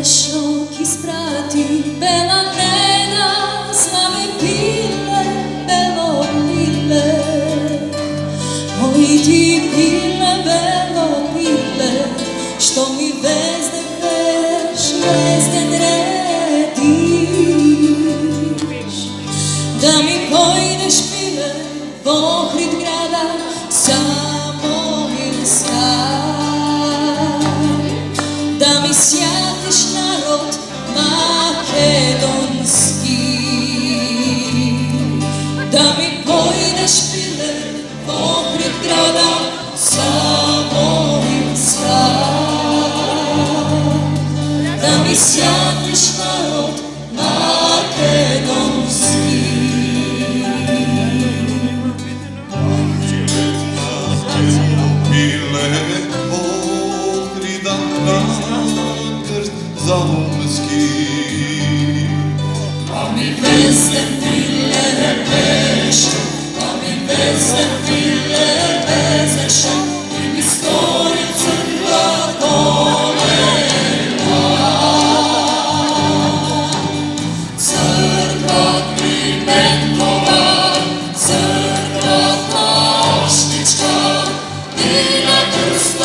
šok isprati, bela nena, slave pile, belo pile. Oj ti pile, belo pile, što mi vezde kreš, vezde rediš. Da mi pojdeš pile, pokrit grada, samo il stan. Da mi sjatiš narod makedonski. Da mi pojdeš pile, pokrit grada, samo il stan. Da mi sjatiš narod makedonski. Zalomski. Pa mi vezde pile vešu, pa mi vezde pile vezeša, i mi stori crkva kolena. Crkva Klimentova, crkva Plašnička, i na krstu